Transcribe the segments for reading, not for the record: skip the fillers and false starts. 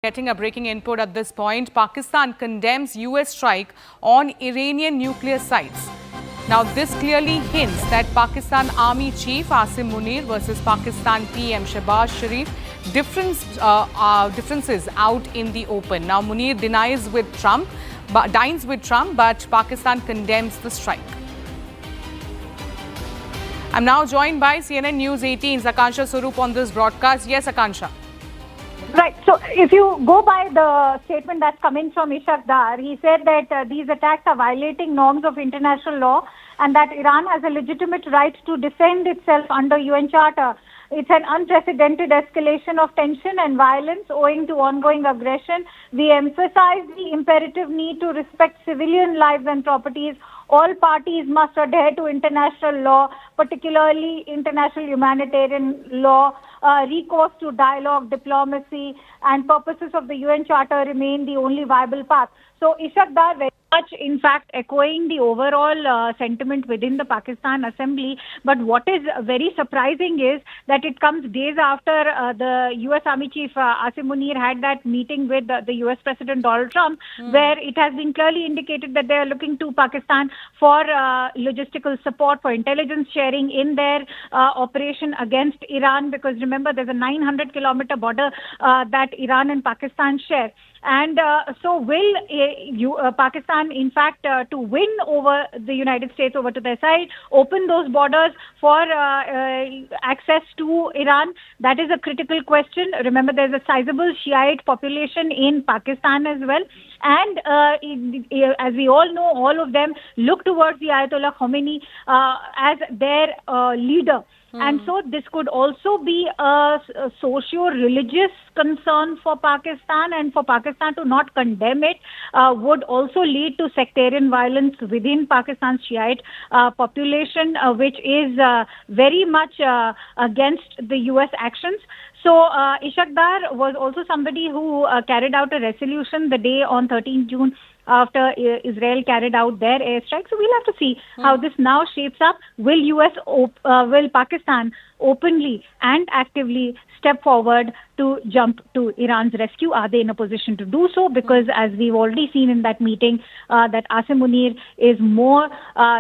Getting a breaking input at this point, Pakistan condemns US strike on Iranian nuclear sites. Now, this clearly hints that Pakistan Army Chief Asim Munir versus Pakistan PM Shehbaz Sharif differences out in the open. Now, Munir dines with Trump, but Pakistan condemns the strike. I'm now joined by CNN News 18's Akansha Swarup on this broadcast. Yes, Akansha. Right. So if you go by the statement that's coming from Ishaq Dar, he said that these attacks are violating norms of international law and that Iran has a legitimate right to defend itself under UN Charter. It's an unprecedented escalation of tension and violence owing to ongoing aggression. We emphasize the imperative need to respect civilian lives and properties. All parties must adhere to international law, particularly international humanitarian law. Recourse to dialogue, diplomacy, and purposes of the UN Charter remain the only viable path. So Ishaq Dar very much, in fact, echoing the overall sentiment within the Pakistan Assembly. But what is very surprising is that it comes days after the US Army Chief Asim Munir had that meeting with the US President Donald Trump, where it has been clearly indicated that they are looking to Pakistan for logistical support, for intelligence sharing in their operation against Iran, because remember, there's a 900-kilometer border that Iran and Pakistan share. And so will Pakistan, in fact, to win over the United States over to their side, open those borders for access to Iran? That is a critical question. Remember, there's a sizable Shiite population in Pakistan as well. And as we all know, all of them look towards the Ayatollah Khomeini as their leader. And so this could also be a socio-religious concern for Pakistan, and for Pakistan to not condemn it would also lead to sectarian violence within Pakistan's Shiite population, which is very much against the U.S. actions. So Ishaq Dar was also somebody who carried out a resolution the day on 13 June after Israel carried out their airstrike. So we'll have to see how this now shapes up. Will Pakistan openly and actively step forward to jump to Iran's rescue? Are they in a position to do so? Because as we've already seen in that meeting, that Asim Munir is more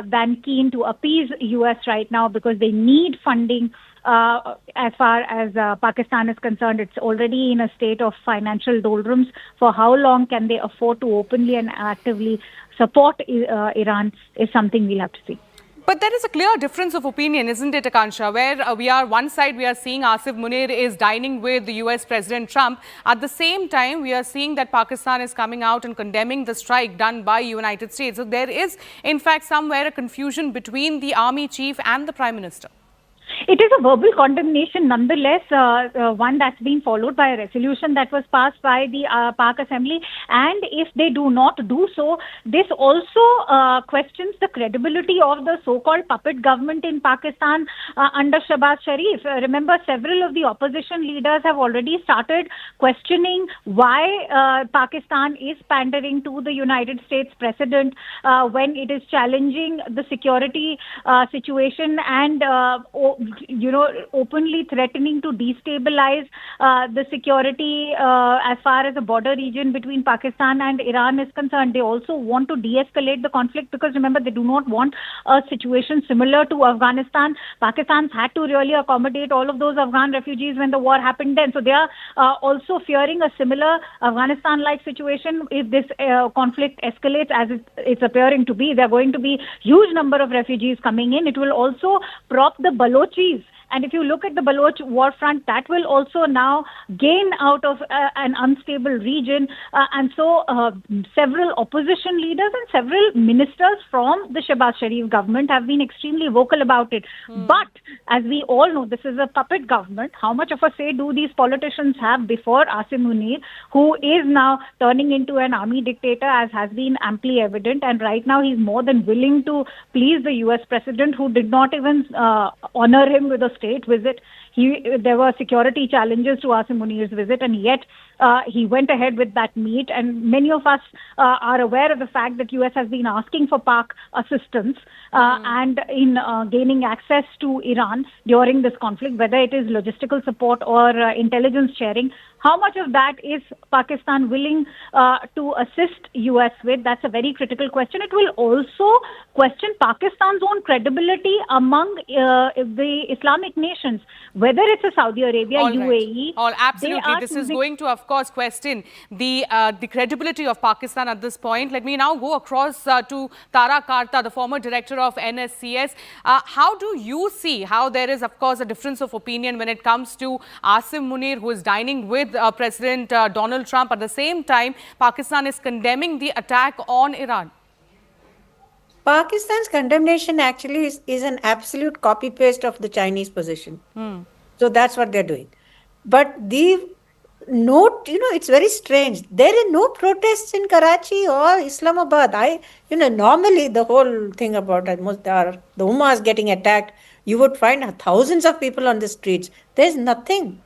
than keen to appease US right now, because they need funding. As far as Pakistan is concerned, it's already in a state of financial doldrums. For how long can they afford to openly and actively support Iran is something we'll have to see. But there is a clear difference of opinion, isn't it, Akansha, where one side we are seeing Asim Munir is dining with the US President Trump. At the same time, we are seeing that Pakistan is coming out and condemning the strike done by United States. So there is, in fact, somewhere a confusion between the army chief and the Prime Minister. It is a verbal condemnation nonetheless, one that's been followed by a resolution that was passed by the Pak Assembly. And if they do not do so, this also questions the credibility of the so-called puppet government in Pakistan under Shehbaz Sharif. Remember, several of the opposition leaders have already started questioning why Pakistan is pandering to the United States president when it is challenging the security situation and openly threatening to destabilize the security as far as the border region between Pakistan and Iran is concerned. They also want to de-escalate the conflict, because remember, they do not want a situation similar to Afghanistan. Pakistan's had to really accommodate all of those Afghan refugees when the war happened then. So they are also fearing a similar Afghanistan-like situation if this conflict escalates, as it's appearing to be. There are going to be huge number of refugees coming in. It will also prop the Balochis. And if you look at the Baloch war front, that will also now gain out of an unstable region. And so several opposition leaders and several ministers from the Shehbaz Sharif government have been extremely vocal about it. But as we all know, this is a puppet government. How much of a say do these politicians have before Asim Munir, who is now turning into an army dictator, as has been amply evident? And right now he's more than willing to please the US president, who did not even honor him with a state visit. There were security challenges to Asim Munir's visit, and yet he went ahead with that meet, and many of us are aware of the fact that US has been asking for Pak assistance and in gaining access to Iran during this conflict, whether it is logistical support or intelligence sharing. How much of that is Pakistan willing to assist US with? That's a very critical question. It will also question Pakistan's own credibility among the Islamic nations, whether it's a Saudi Arabia, All right. UAE. Absolutely. This is going to, of course, question the credibility of Pakistan at this point. Let me now go across to Tara Karta, the former director of NSCS. How do you see how there is, of course, a difference of opinion when it comes to Asim Munir, who is dining with President Donald Trump? At the same time, Pakistan is condemning the attack on Iran. Pakistan's condemnation actually is an absolute copy-paste of the Chinese position. So that's what they're doing. But the note, it's very strange. There are no protests in Karachi or Islamabad. Normally the whole thing about the Ummahs getting attacked, you would find thousands of people on the streets. There's nothing.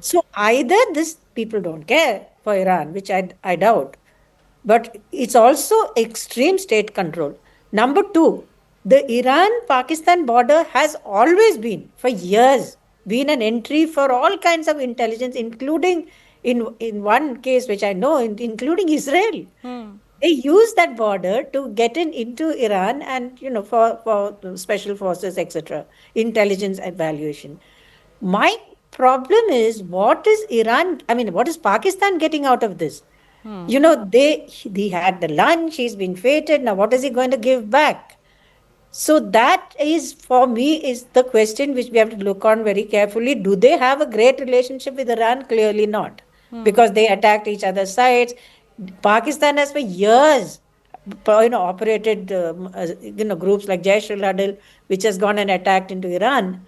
So either these people don't care for Iran, which I doubt, but it's also extreme state control. Number two, the Iran-Pakistan border has always been, for years, been an entry for all kinds of intelligence, including in one case, which I know, including Israel. They use that border to get into Iran and, for special forces, etc., intelligence evaluation. My problem is, what is Pakistan getting out of this? He had the lunch, he's been feted, now what is he going to give back? So that is, for me, is the question which we have to look on very carefully. Do they have a great relationship with Iran? Clearly not, because they attacked each other's sides. Pakistan has for years, operated, groups like Jaish-ul-Adl, which has gone and attacked into Iran.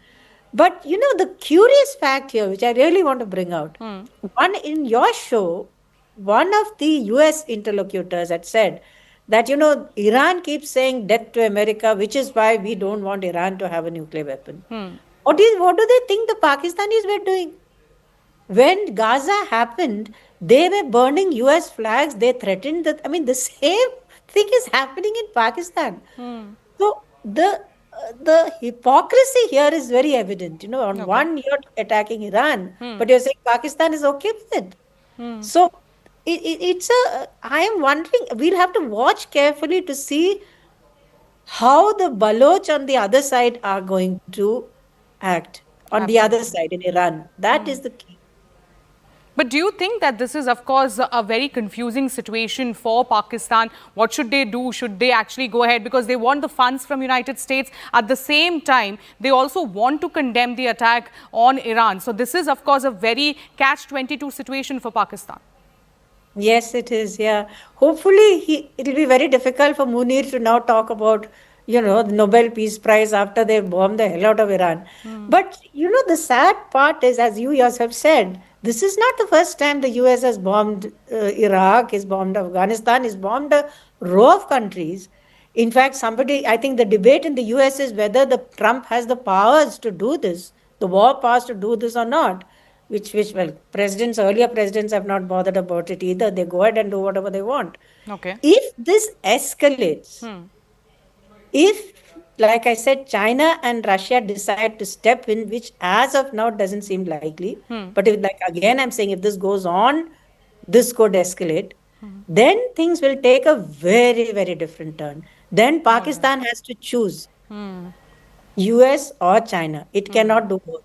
But, the curious fact here, which I really want to bring out, one in your show, one of the US interlocutors had said that, Iran keeps saying death to America, which is why we don't want Iran to have a nuclear weapon. What do they think the Pakistanis were doing? When Gaza happened, they were burning US flags. They threatened that. The same thing is happening in Pakistan. So the hypocrisy here is very evident. On one, you're attacking Iran, but you're saying Pakistan is okay with it. So I am wondering, we'll have to watch carefully to see how the Baloch on the other side are going to act on the other side in Iran. That is the key. But do you think that this is, of course, a very confusing situation for Pakistan? What should they do? Should they actually go ahead? Because they want the funds from United States. At the same time, they also want to condemn the attack on Iran. So this is, of course, a very catch-22 situation for Pakistan. Yes, it is. Yeah. Hopefully, it'll be very difficult for Munir to now talk about, the Nobel Peace Prize after they bombed the hell out of Iran. But, the sad part is, as you yourself said, this is not the first time the US has bombed Iraq, has bombed Afghanistan, has bombed a row of countries. In fact, I think the debate in the US is whether Trump has the powers to do this, the war powers to do this or not. Which earlier presidents have not bothered about it either. They go ahead and do whatever they want. Okay. If this escalates, if, like I said, China and Russia decide to step in, which as of now doesn't seem likely, but again, I'm saying if this goes on, this could escalate, then things will take a very, very different turn. Then Pakistan has to choose US or China. It cannot do both.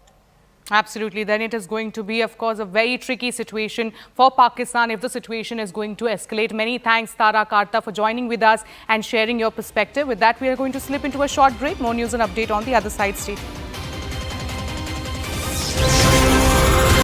Absolutely. Then it is going to be, of course, a very tricky situation for Pakistan if the situation is going to escalate. Many thanks, Tara Karta, for joining with us and sharing your perspective. With that, we are going to slip into a short break. More news and update on the other side. Stay tuned.